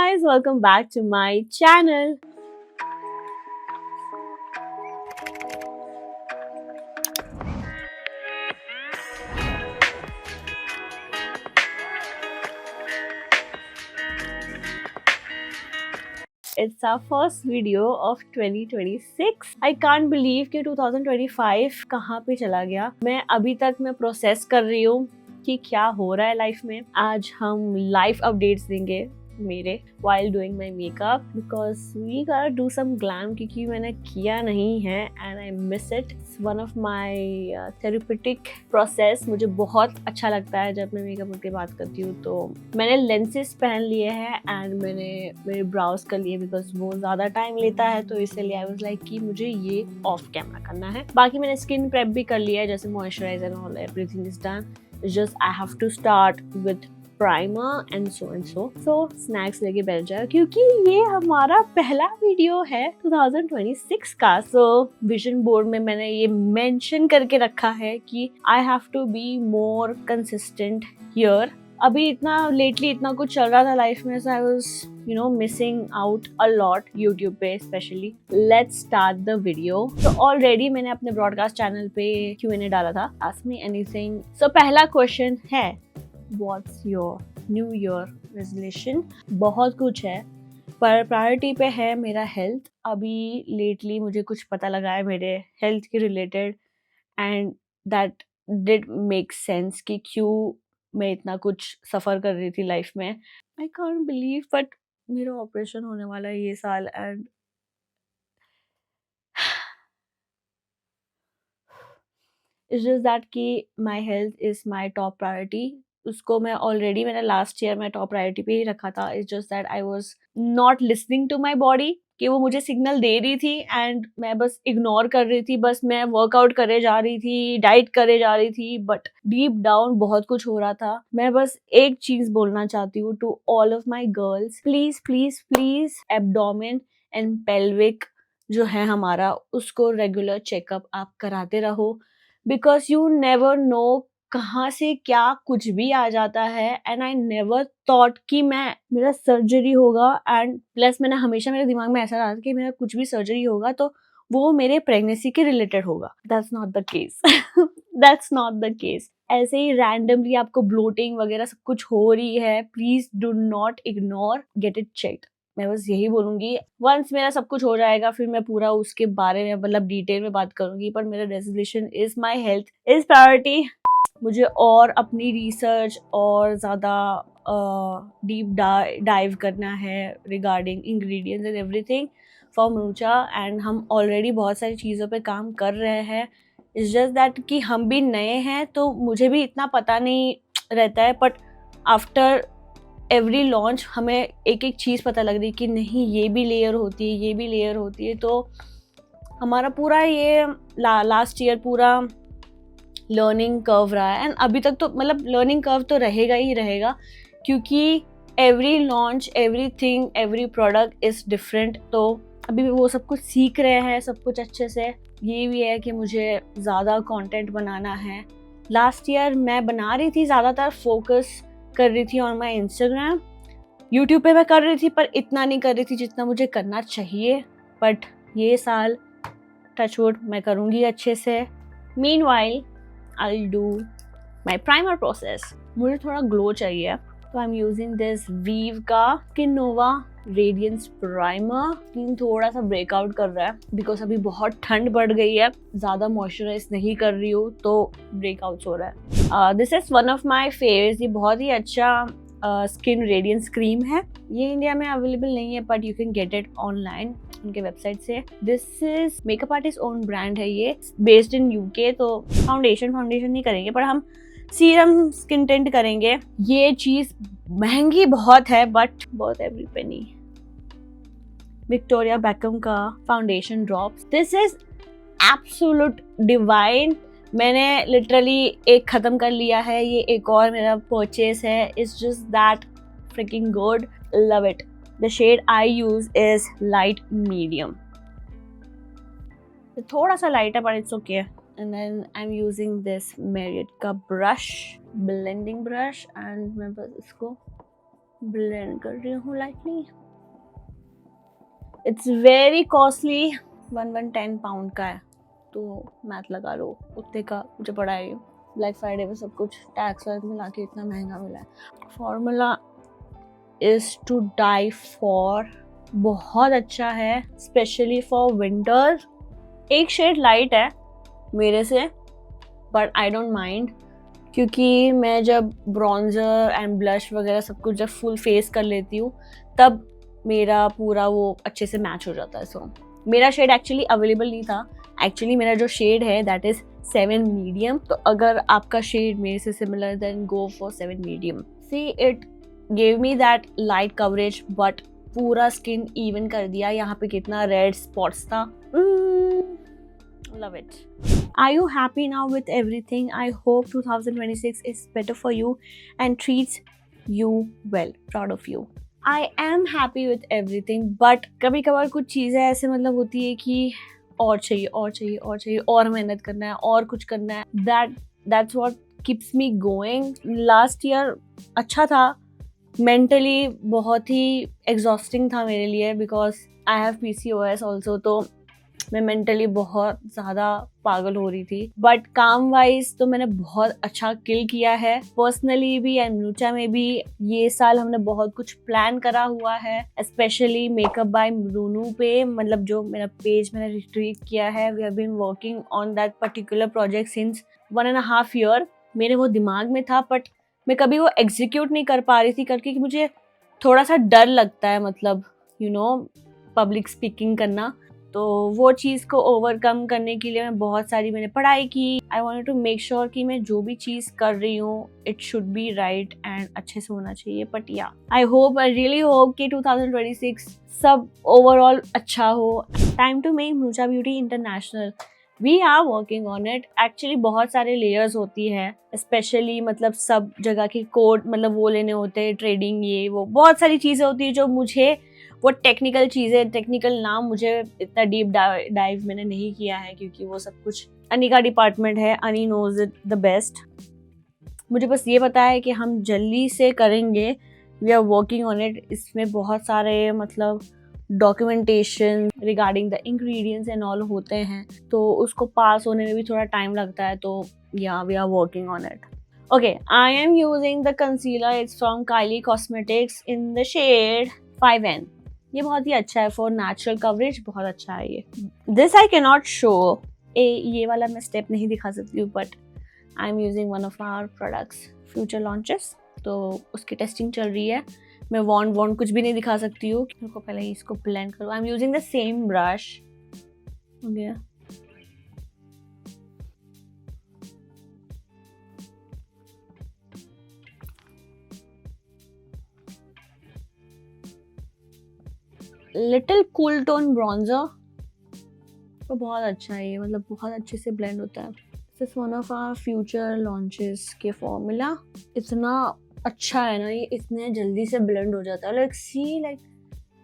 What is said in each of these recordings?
guys, welcome back to my channel. It's our first video of 2026. I can't believe कि 2025 कहाँ पे चला गया। मैं अभी तक प्रोसेस कर रही हूँ कि क्या हो रहा है लाइफ में। आज हम लाइफ अपडेट्स देंगे मेरे while doing my makeup because we gotta do some glam क्योंकि मैंने किया नहीं है and I miss it. It's one of my therapeutic process. मुझे बहुत अच्छा लगता है जब मैं मेकअप की बात करती हूँ। तो मैंने लेंसेज पहन लिए हैं एंड मैंने मेरे ब्राउज कर लिए बिकॉज वो ज़्यादा टाइम लेता है, तो इसलिए आई वाज लाइक कि मुझे ये ऑफ कैमरा करना है। बाकी मैंने स्किन प्रेप भी कर लिया है, जैसे moisturiser and all, everything is done. Just I have to start with primer and so snacks लेके बैठ जाओ क्योंकि ये हमारा पहला वीडियो है 2026 का। सो विजन बोर्ड में मैंने ये मेंशन करके रखा है कि I have to be more consistent here. अभी लेटली इतना कुछ चल रहा था लाइफ में, so I was missing out a lot YouTube पे specially. Let's start the video. तो ऑलरेडी मैंने अपने ब्रॉडकास्ट चैनल पे Q&A डाला था, आस्क मी एनीथिंग। सो पहला क्वेश्चन है What's your New Year resolution? बहुत कुछ है पर प्रायोरिटी पे है मेरा हेल्थ। अभी लेटली मुझे कुछ पता लगा है मेरे हेल्थ के related and that did make sense कि क्यों मैं इतना कुछ सफ़र कर रही थी लाइफ में। आई कांट बिलीव बट मेरा ऑपरेशन होने वाला है ये साल एंड इट्स जस्ट दैट कि my health is my top priority. उसको मैंने लास्ट ईयर में टॉप प्रायोरिटी पे ही रखा था। It's just that I was not listening to my body कि वो मुझे सिग्नल दे रही थी एंड मैं बस इग्नोर कर रही थी। बस मैं वर्कआउट करे जा रही थी, डाइट करे जा रही थी, बट डीप डाउन बहुत कुछ हो रहा था। मैं बस एक चीज बोलना चाहती हूँ to all of my girls, please please please abdomen and pelvic जो है हमारा, उसको रेगुलर चेकअप आप कराते रहो बिकॉज यू नेवर नो कहाँ से क्या कुछ भी आ जाता है। एंड आई नेवर थॉट कि मेरा सर्जरी होगा एंड प्लस मैंने हमेशा मेरे दिमाग में ऐसा रहा था कि मेरा कुछ भी सर्जरी होगा तो वो मेरे प्रेगनेंसी के रिलेटेड होगा। That's not the case. That's not the case. ऐसे ही रैंडमली आपको ब्लोटिंग वगैरह सब कुछ हो रही है, please do not ignore, get it checked. मैं बस यही बोलूंगी। वंस मेरा सब कुछ हो जाएगा फिर मैं पूरा उसके बारे में डिटेल में बात करूंगी, पर मेरा resolution is my health is priority. मुझे और अपनी रिसर्च और ज़्यादा डीप डाइव करना है regarding ingredients and everything for मनुचा एंड हम ऑलरेडी बहुत सारी चीज़ों पे काम कर रहे हैं। इट्स जस्ट दैट कि हम भी नए हैं तो मुझे भी इतना पता नहीं रहता है, बट आफ्टर एवरी लॉन्च हमें एक एक चीज़ पता लग रही है कि नहीं ये भी लेयर होती है, ये भी लेयर होती है। तो हमारा पूरा ये लास्ट ईयर पूरा लर्निंग कर्व रहा है एंड अभी तक तो लर्निंग कर्व तो रहेगा ही रहेगा क्योंकि every launch, everything, every product is different. तो अभी वो सब कुछ सीख रहे हैं सब कुछ अच्छे से। ये भी है कि मुझे ज़्यादा कंटेंट बनाना है। लास्ट ईयर मैं बना रही थी, ज़्यादातर फोकस कर रही थी ऑन माई इंस्टाग्राम। यूट्यूब पे मैं कर रही थी पर इतना नहीं कर रही थी जितना मुझे करना चाहिए, बट ये साल टचवुड मैं करूँगी अच्छे से। Meanwhile I'll do my primer process. मुझे थोड़ा ग्लो चाहिए तो I am using this weave का skin nova radiance primer. Skin थोड़ा सा ब्रेकआउट कर रहा है बिकॉज अभी बहुत ठंड बढ़ गई है, ज़्यादा मॉइस्चराइज नहीं कर रही हूँ तो ब्रेकआउट हो रहा है। This is one of my favourites. ये बहुत ही अच्छा स्किन रेडियंस क्रीम है। ये इंडिया में अवेलेबल नहीं है but you can get it online उनके वेबसाइट से। This is makeup artist own brand है, ये बेस्ड इन यूके। तो फाउंडेशन नहीं करेंगे पर हम सीरम स्किन टिंट करेंगे। ये चीज महंगी बहुत है but worth every penny. Victoria Beckham का foundation drops, this is absolute divine. मैंने लिटरली एक खत्म कर लिया है, ये एक और मेरा परचेस है। It's just that fricking good, love it. The shade I use is light medium. थोड़ा सा लाइट है but it's okay. And then I'm using this Marriott का brush, blending brush, and मैं बस इसको ब्लेंड कर रही हूँ lightly. It's very costly, 110 pound का है, तो मैथ लगा लो उतने का मुझे पड़ा है। ब्लैक फ्राइडे में सब कुछ टैक्स वैक्स मिला के इतना महंगा मिला है। Formula is to die for, बहुत अच्छा है स्पेशली फॉर विंटर। एक शेड लाइट है मेरे से, बट आई डोंट माइंड, क्योंकि मैं जब ब्रॉन्जर एंड ब्लश वगैरह सब कुछ जब फुल फेस कर लेती हूँ तब मेरा पूरा वो अच्छे से मैच हो जाता है। सो मेरा शेड एक्चुअली अवेलेबल नहीं था। एक्चुअली मेरा जो शेड है दैट इज 7 मीडियम, तो अगर आपका शेड मेरे से similar then go for 7 medium. See it gave me that light coverage, but पूरा स्किन इवन कर दिया। यहाँ पे कितना रेड स्पॉट्स था। Love it. Are you happy now with everything? I hope 2026 is better for you and treats you well. Proud of you. I am happy with everything, but कभी कभार कुछ चीज़ें ऐसे मतलब होती है कि और चाहिए और चाहिए और चाहिए, और मेहनत करना है और कुछ करना है। That's what keeps me going. Last year अच्छा था, mentally बहुत ही exhausting था मेरे लिए because I have PCOS also, तो मैं मेंटली बहुत ज़्यादा पागल हो रही थी। बट काम वाइज तो मैंने बहुत अच्छा किल किया है, पर्सनली भी एंड म्यूचा में भी। ये साल हमने बहुत कुछ प्लान करा हुआ है, स्पेशली मेकअप बाय मृनु पे, मतलब जो मेरा पेज मैंने रिट्रीव किया है। We have been working on that particular project since 1.5 year. मेरे वो दिमाग में था बट मैं कभी वो एग्जीक्यूट नहीं कर पा रही थी करके मुझे थोड़ा सा डर लगता है, मतलब पब्लिक स्पीकिंग करना। तो वो चीज़ को ओवरकम करने के लिए मैंने पढ़ाई की। I wanted to make sure कि मैं जो भी चीज़ कर रही हूँ it should be right and अच्छे से होना चाहिए। बट या आई रियली होप कि 2026 सब ओवरऑल अच्छा हो। टाइम टू मेक म्यूचा beauty international. We are working on it. Actually बहुत सारे लेयर्स होती है, स्पेशली मतलब सब जगह के कोड मतलब वो लेने होते हैं, ट्रेडिंग ये वो बहुत सारी चीज़ें होती है जो मुझे वो टेक्निकल चीज़ें, टेक्निकल नाम मुझे इतना डीप डाइव मैंने नहीं किया है क्योंकि वो सब कुछ अनी का डिपार्टमेंट है। अनी नोज इट द बेस्ट। मुझे बस ये पता है कि हम जल्दी से करेंगे। We are working on it. इसमें बहुत सारे मतलब documentation regarding the ingredients and all होते हैं, तो उसको पास होने में भी थोड़ा टाइम लगता है। तो yeah we are working on it. Okay, I am using the concealer. It's from Kylie Cosmetics in the shade 5N। ये बहुत ही अच्छा है फॉर नेचुरल कवरेज, बहुत अच्छा है ये। This I can not show, ये वाला मैं स्टेप नहीं दिखा सकती हूँ, but I am using one of our products future launches, तो उसकी टेस्टिंग चल रही है। मैं वॉन्ड कुछ भी नहीं दिखा सकती हूँ। मेरे को पहले इसको ब्लेंड करूँ। आई am using the same brush. Okay, little cool tone bronzer, तो बहुत अच्छा है ये, मतलब बहुत अच्छे से ब्लेंड होता है। This is one of our future launches के फॉर्मूला। इतना अच्छा है ना ये, इतने जल्दी से ब्लेंड हो जाता है। लाइक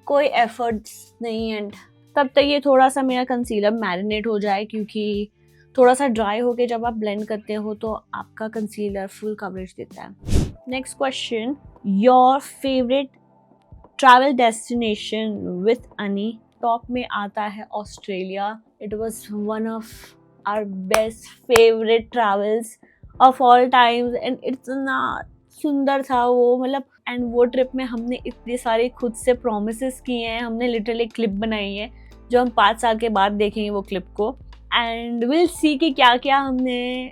कोई एफर्ट्स नहीं। एंड तब तक ये थोड़ा सा मेरा कंसीलर मैरिनेट हो जाए, क्योंकि थोड़ा सा ड्राई होके जब आप ब्लेंड करते हो तो आपका कंसीलर फुल कवरेज देता है। Next question, your favourite travel destination with Ani. Top में आता है Australia. It was one of our best favourite travels of all times and इतना सुंदर था वो, मतलब। एंड वो ट्रिप में हमने इतने सारे खुद से प्रोमिसेस किए हैं। हमने लिटरली क्लिप बनाई है जो हम 5 साल के बाद देखेंगे वो क्लिप को, एंड विल सी कि क्या क्या हमने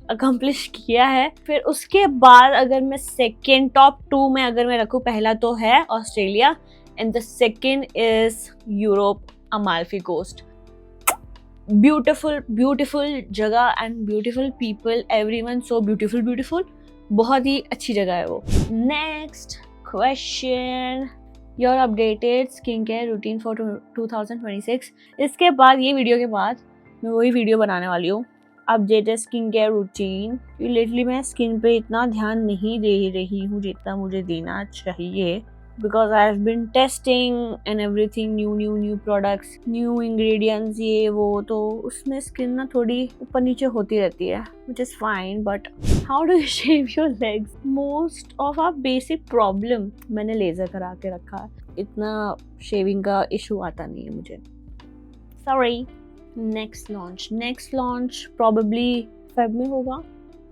अकम्प्लिश किया है। फिर उसके बाद अगर मैं सेकेंड टॉप 2 में अगर मैं रखूँ, पहला तो है Australia and the second is Europe, Amalfi Coast. Beautiful जगह and beautiful people, everyone so beautiful. बहुत ही अच्छी जगह है वो। Next question, your updated skin care routine for 2026। इसके बाद ये वीडियो के बाद मैं वही वीडियो बनाने वाली हूँ, updated skin care routine. Literally मैं स्किन पे इतना ध्यान नहीं दे रही हूँ जितना मुझे देना चाहिए। because I've been testing and everything, new products, new ingredients, ये वो, तो उसमें स्किन ना थोड़ी ऊपर नीचे होती रहती है, which is fine, but how do you shave your legs? Most of our basic problem मैंने लेज़र करा के रखा है, इतना शेविंग का इशू आता नहीं है मुझे. Sorry. Next launch probably Feb में होगा.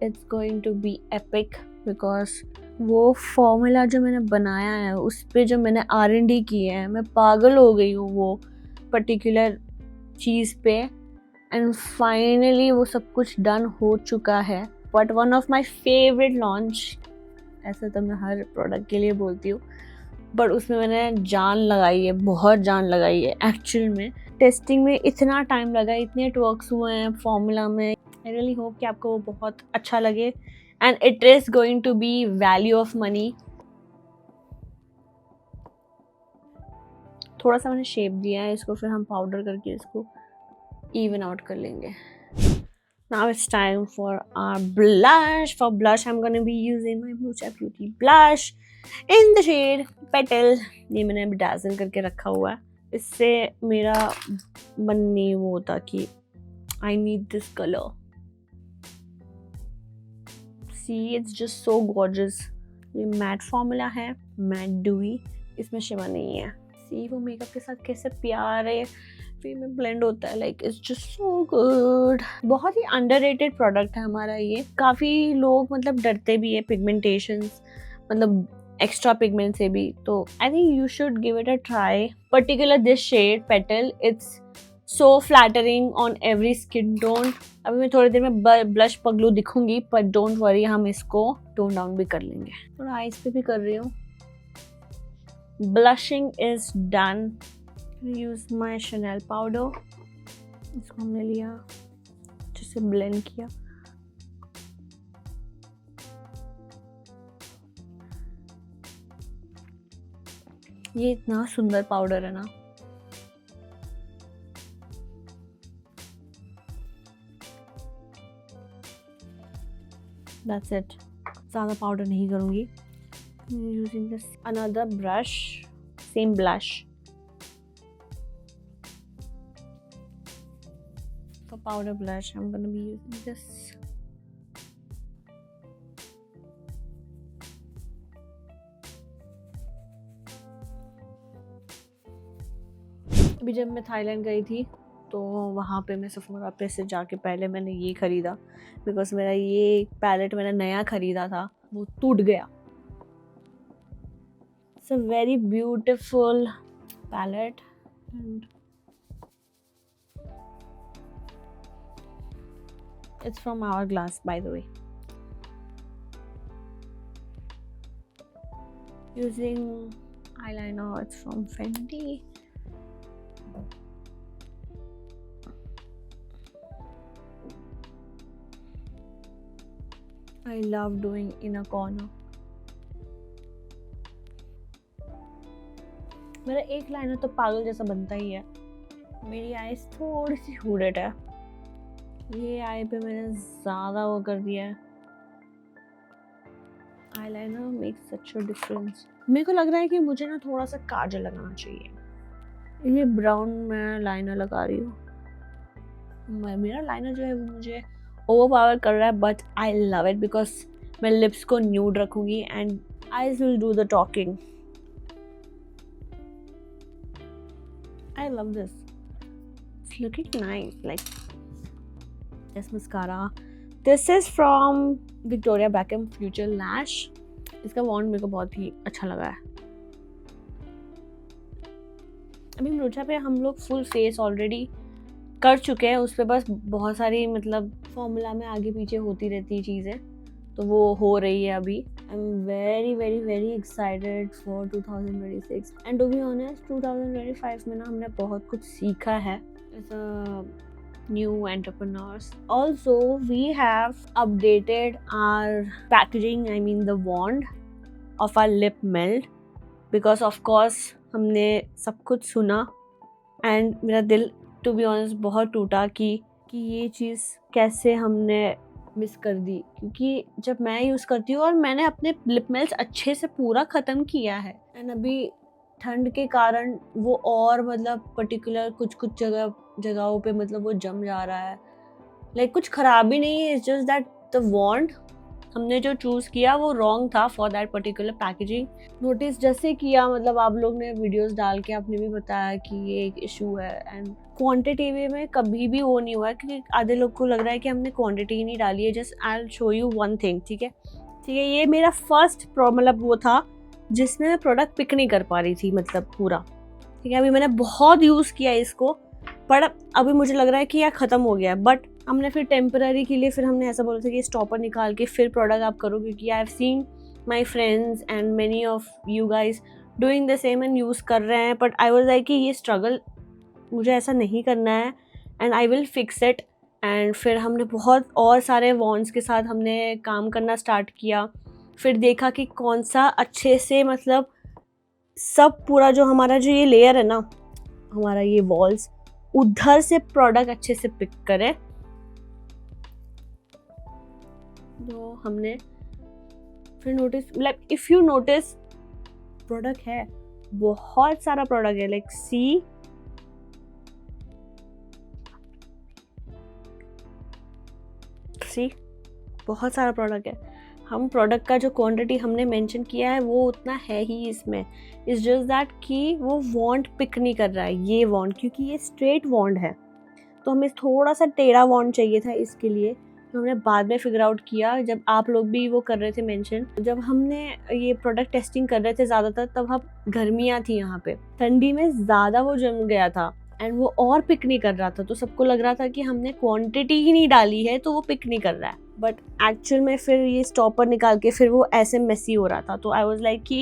It's going to be epic because वो फॉर्मूला जो मैंने बनाया है उस पे जो मैंने R&D की है, मैं पागल हो गई हूँ वो पर्टिकुलर चीज़ पे. एंड फाइनली वो सब कुछ डन हो चुका है. But one of my favourite launch, ऐसा तो मैं हर प्रोडक्ट के लिए बोलती हूँ, बट उसमें मैंने जान लगाई है, बहुत जान लगाई है. एक्चुअल में टेस्टिंग में इतना टाइम लगा, इतने टवर्क्स हुए हैं फॉर्मूला में. आई रियली होप कि आपको वो बहुत अच्छा लगे and it is going to be value of money. थोड़ा सा मैंने शेप दिया है इसको, फिर हम पाउडर करके इसको इवन आउट कर लेंगे. Now it's time for our blush. For blush, I'm gonna be using my Mucha Beauty blush in the shade Petal. ये मैंने bedazzle करके रखा हुआ है. इससे मेरा मन नहीं वो होता कि I need this color. See, it's just so gorgeous. ये matte formula है, matte dewy. इसमें शिमा नहीं है. See, वो मेकअप के साथ कैसे प्यारे में ब्लेंड होता है. Like it's just so good. बहुत ही अंडररेटेड प्रोडक्ट है हमारा ये. काफ़ी लोग मतलब डरते भी है पिगमेंटेशंस, मतलब एक्स्ट्रा पिगमेंट से भी. तो I think you should give it a try. Particular this shade petal, it's so flattering on every skin tone. अभी मैं थोड़ी देर में ब्लश पगलू दिखूंगी, पर डोंट वरी, हम इसको टोन डाउन भी कर लेंगे. थोड़ा आईज पे भी कर रही हूँ. Blushing is done. Use my Chanel powder. इसको हमने लिया, जिसे ब्लेंड किया. ये इतना सुंदर पाउडर है ना. That's it. ज़्यादा पाउडर नहीं करूँगी. Using this another brush, same blush. For powder blush, I'm gonna be using this. अभी जब मैं थाईलैंड गई थी तो वहाँ पे मैं सफोरा पे से जाके पहले मैंने ये ख़रीदा, बिकॉज मेरा ये पैलेट मैंने नया ख़रीदा था, वो टूट गया. It's a very beautiful palette and it's from Hourglass, by the way. Using eyeliner, it's from Fenty. I love doing inner corner. मेरा एक लाइनर तो पागल जैसा बनता ही है. मेरी आईज थोड़ी सी हुडेड है. ये आई पे मैंने ज़्यादा वो कर दिया है. Eyeliner makes such a difference. मेरे को लग रहा है कि मुझे ना थोड़ा सा काजल लगाना चाहिए. ये ब्राउन मैं लाइनर लगा रही हूँ. मेरा लाइनर जो है वो मुझे ओवरपावर कर रहा है, but I love it because मैं लिप्स को न्यूड रखूँगी and eyes will do the talking. I love this. It's looking nice. Like Yes, mascara. This is from Victoria Beckham Future Lash. इसका वॉन्ड मेरे को बहुत ही अच्छा लगा है. अभी मुरुचा पे हम लोग फुल फेस ऑलरेडी कर चुके हैं. उस पर बस बहुत सारी मतलब फॉर्मूला में आगे पीछे होती रहती चीज़ें, तो वो हो रही है अभी. I am very very very excited for 2026. And to be honest 2025 में ना हमने बहुत कुछ सीखा है as a new entrepreneurs. Also, we have updated our packaging, I mean the wand of our lip melt, because of course हमने सब कुछ सुना and मेरा दिल to be honest बहुत टूटा कि ये चीज़ कैसे हमने मिस कर दी, क्योंकि जब मैं यूज़ करती हूँ और मैंने अपने लिप मेल्स अच्छे से पूरा ख़त्म किया है, एंड अभी ठंड के कारण वो और मतलब पर्टिकुलर कुछ जगहों पे मतलब वो जम जा रहा है। लाइक कुछ ख़राब भी नहीं है, it's just that the want हमने जो चूज़ किया वो रॉन्ग था for that particular packaging. Notice जैसे किया, मतलब आप लोग ने वीडियोस डाल के आपने भी बताया कि ये एक इशू है, एंड क्वांटिटी में कभी भी वो नहीं हुआ, क्योंकि आधे लोग को लग रहा है कि हमने क्वांटिटी ही नहीं डाली है। Just I will show you one thing, ठीक है। ये मेरा फर्स्ट मतलब वो था जिसमें मैं प्रोडक्ट पिक नहीं कर पा रही थी, मतलब पूरा, ठीक है। अभी मैंने बहुत यूज़ किया इसको, पर अभी मुझे लग रहा है कि यार ख़त्म हो गया है। बट हमने फिर टेम्पररी के लिए फिर हमने ऐसा बोला था कि स्टॉपर निकाल के फिर प्रोडक्ट आप करो, क्योंकि I have seen my friends and many of you guys doing the same and use कर रहे हैं। बट आई वाज लाइक कि ये स्ट्रगल मुझे ऐसा नहीं करना है, and I will fix it. And फिर हमने बहुत और सारे वॉन्ड्स के साथ हमने काम करना स्टार्ट किया। फिर देखा कि कौन सा अच्छे से, मतलब सब पूरा जो हमारा जो ये लेयर है ना, हमारा ये वॉल्स, उधर से प्रोडक्ट अच्छे से पिक करे। तो हमने फिर notice, like if you notice product है, बहुत सारा प्रोडक्ट है, लाइक सी बहुत सारा प्रोडक्ट है। हम प्रोडक्ट का जो क्वांटिटी हमने मेंशन किया है वो उतना है ही इसमें। इट्स जस्ट दैट कि वो वॉन्ड पिक नहीं कर रहा है, ये वॉन्ड, क्योंकि ये स्ट्रेट वॉन्ड है, तो हमें थोड़ा सा टेढ़ा वॉन्ड चाहिए था इसके लिए। तो हमने बाद में फिगर आउट किया, जब आप लोग भी वो कर रहे थे मेंशन, जब हमने ये प्रोडक्ट टेस्टिंग कर रहे थे ज़्यादातर, तब हम गर्मियाँ थी यहाँ पे, ठंडी में ज़्यादा वो जम गया था एंड वो और पिक नहीं कर रहा था। तो सबको लग रहा था कि हमने क्वांटिटी ही नहीं डाली है तो वो पिक नहीं कर रहा है, बट एक्चुअल में फिर ये स्टॉपर निकाल के फिर वो ऐसे मेसी हो रहा था। तो आई वाज लाइक कि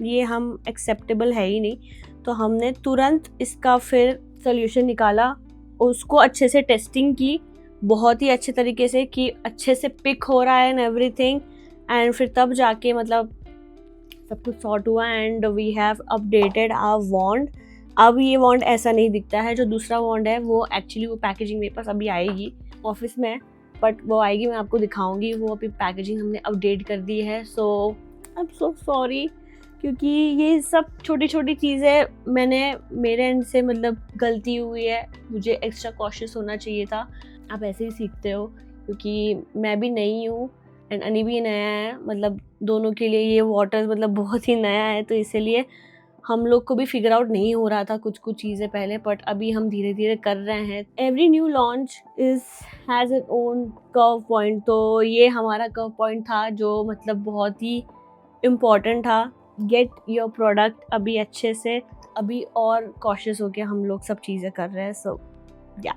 ये हम एक्सेप्टेबल है ही नहीं। तो हमने तुरंत इसका फिर सोल्यूशन निकाला, उसको अच्छे से टेस्टिंग की, बहुत ही अच्छे तरीके से कि अच्छे से पिक हो रहा है एंड एवरीथिंग, एंड फिर तब जाके मतलब सब कुछ सॉर्ट हुआ and we have updated our wand. अब ये वॉन्ड ऐसा नहीं दिखता है। जो दूसरा वॉन्ड है वो एक्चुअली वो पैकेजिंग मेरे पास अभी आएगी ऑफिस में, बट वो आएगी, मैं आपको दिखाऊंगी। वो अभी पैकेजिंग हमने अपडेट कर दी है। सो आई एम सो सॉरी, क्योंकि ये सब छोटी छोटी चीज़ें मैंने मेरे एंड से मतलब गलती हुई है, मुझे एक्स्ट्रा कॉशियस होना चाहिए था। आप ऐसे ही सीखते हो, क्योंकि मैं भी नई हूँ एंड अनी भी नया है, मतलब दोनों के लिए ये वाटर मतलब बहुत ही नया है, तो इसीलिए हम लोग को भी फिगर आउट नहीं हो रहा था कुछ चीज़ें पहले, बट अभी हम धीरे धीरे कर रहे हैं। Every new launch has it own curve point, तो ये हमारा कर्व पॉइंट था जो मतलब बहुत ही इम्पॉर्टेंट था। गेट योर प्रोडक्ट अभी अच्छे से, अभी और कॉशियस होके हम लोग सब चीज़ें कर रहे हैं। सो या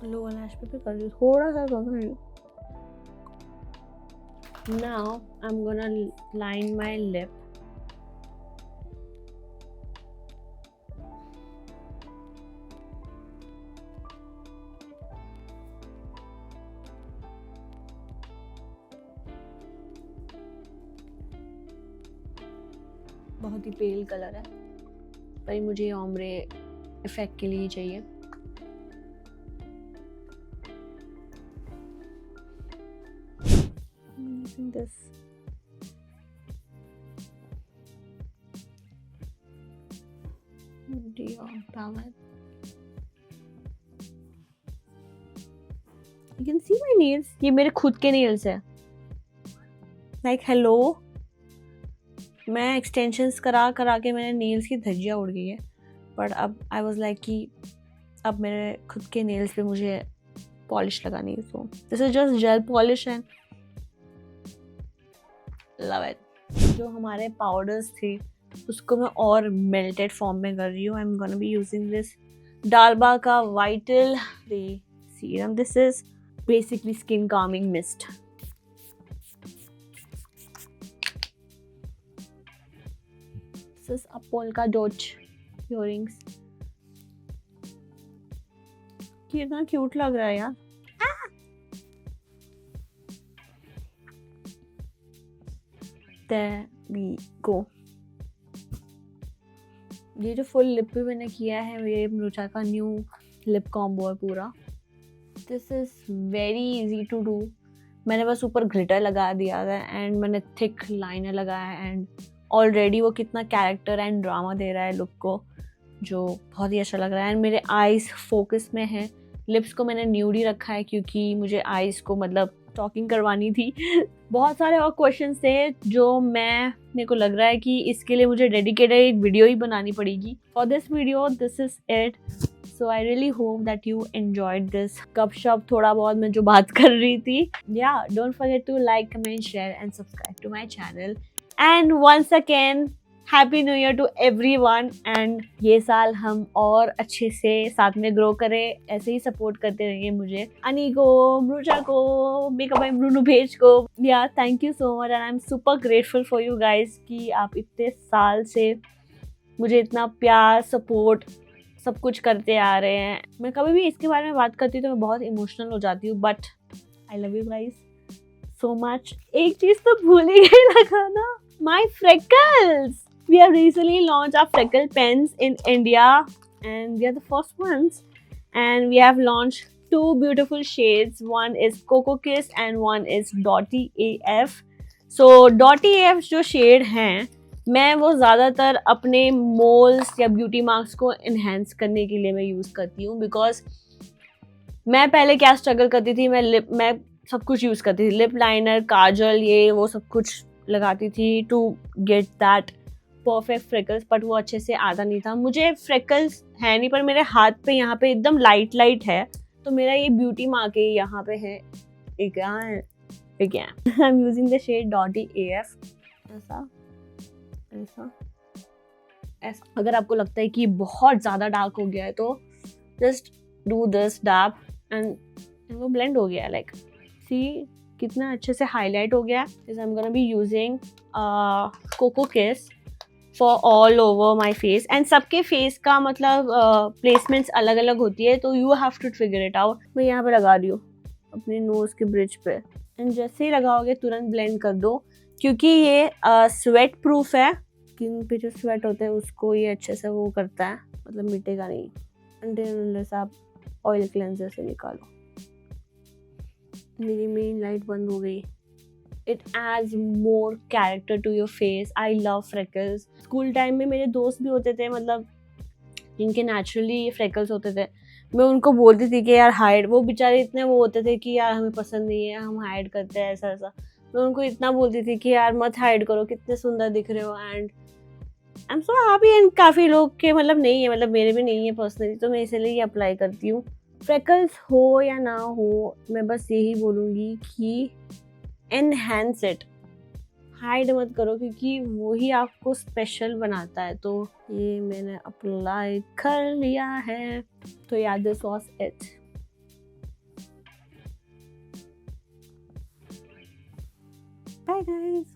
लोअर लैश पे कर रही हूँ, थोड़ा सा कर रही हूँ। Now I'm gonna line my lip. बहुत ही पेल कलर है, पर मुझे ऑम्ब्रे इफेक्ट के लिए ही चाहिए। This Dior palette. You can see my nails. ये मेरे खुद के nails है। Like hello, मैं एक्सटेंशंस करा के मैंने नेल्स की धज्जियाँ उड़ गई है, बट अब आई वाज लाइक कि अब मेरे खुद के नेल्स पे मुझे पॉलिश लगानी है। So this is just gel polish and love it. जो हमारे पाउडर्स थे उसको मैं और मेल्टेड फॉर्म में कर रही हूँ। I am gonna be using this d'Alba का vital serum. This is basically skin calming mist. This is a polka dot earrings. कितना क्यूट लग रहा है यार। There we go. ये जो फुल लिप पे मैंने किया है ये मुरुचा का न्यू लिप कॉम्बो है पूरा। This is very easy to do. मैंने बस ऊपर ग्लिटर लगा दिया है एंड मैंने थिक लाइनर लगाया है एंड ऑलरेडी वो कितना कैरेक्टर एंड ड्रामा दे रहा है लुक को, जो बहुत ही अच्छा लग रहा है। एंड मेरे आईज फोकस में है। लिप्स को मैंने न्यूड ही रखा है क्योंकि मुझे आईज को मतलब टॉकिंग करवानी थी। बहुत सारे और क्वेश्चंस थे जो मेरे को लग रहा है कि इसके लिए मुझे डेडिकेटेड एक वीडियो ही बनानी पड़ेगी। For this video this is it. So I really hope that you enjoyed this गपशप, थोड़ा बहुत मैं जो बात कर रही थी। Yeah don't forget to like, comment, share and subscribe to my channel. And once again happy new year to everyone. And ये साल हम और अच्छे से साथ में ग्रो करें, ऐसे ही सपोर्ट करते रहिए मुझे, अनी को, मृचा को, मेकअप बाय ब्रूनो भेज को। या thank you so much and I am super grateful for you guys कि आप इतने साल से मुझे इतना प्यार, सपोर्ट सब कुछ करते आ रहे हैं। मैं कभी भी इसके बारे में बात करती हूँ तो मैं बहुत इमोशनल हो जाती हूँ, but I love you guys so much. एक चीज तो भूल ही गई लगाना, माई freckles. We have recently launched our freckle pens in India and we are the first ones. And we have launched 2 beautiful shades. One is Coco Kiss and one is Dotty AF. So Dotty AF जो shade हैं, मैं वो ज़्यादातर अपने moles या beauty marks को enhance करने के लिए मैं यूज़ करती हूँ। बिकॉज मैं पहले क्या स्ट्रगल करती थी, मैं सब कुछ यूज़ करती थी, लिप लाइनर, काजल, ये वो सब कुछ लगाती थी to get that perfect freckles, but वो अच्छे से आता नहीं था। मुझे फ्रेकल्स है नहीं, पर मेरे हाथ पे यहाँ पे एकदम लाइट लाइट है, तो मेरा ये ब्यूटी मार्क है यहाँ पे है। एक I am using the shade dotty AF। ऐसा ऐसा ऐसा। अगर आपको लगता है कि बहुत ज़्यादा डार्क हो गया है तो just do this dab and वो ब्लेंड हो गया। लाइक सी कितना अच्छे से हाईलाइट हो गया। Is I am gonna be using Coco Kiss for all over my face. And सबके फेस का मतलब प्लेसमेंट्स अलग अलग होती है, तो you have to figure it out. मैं यहाँ पे लगा रही हूँ अपने नोज के ब्रिज पे, एंड जैसे ही लगाओगे तुरंत ब्लेंड कर दो, क्योंकि ये स्वेट प्रूफ है। स्किन पे जो स्वेट होता है उसको ये अच्छे से वो करता है, मतलब मिटेगा नहीं अनटिल आप ऑयल क्लेंजर से निकालो। मेरी मेन लाइट बंद हो गई। It adds more character to your face. I love freckles. School time में मेरे दोस्त भी होते थे, मतलब जिनके नेचुरली फ्रेकल्स होते थे, मैं उनको बोलती थी कि यार हाइड, वो बेचारे इतने वो होते थे कि यार हमें पसंद नहीं है, हम हाइड करते हैं ऐसा ऐसा। मैं उनको इतना बोलती थी कि यार मत हाइड करो, कितने सुंदर दिख रहे हो। And I am so happy. And काफ़ी लोग के मतलब नहीं है, मतलब मेरे भी नहीं है पर्सनली, तो मैं इसलिए अप्लाई करती हूँ। फ्रेकल्स हो या ना हो, मैं बस यही बोलूँगी कि एनहांस इट, हाइड मत करो, क्योंकि वो ही आपको स्पेशल बनाता है। तो ये मैंने अप्लाई कर लिया है। तो yeah this was it. Bye guys.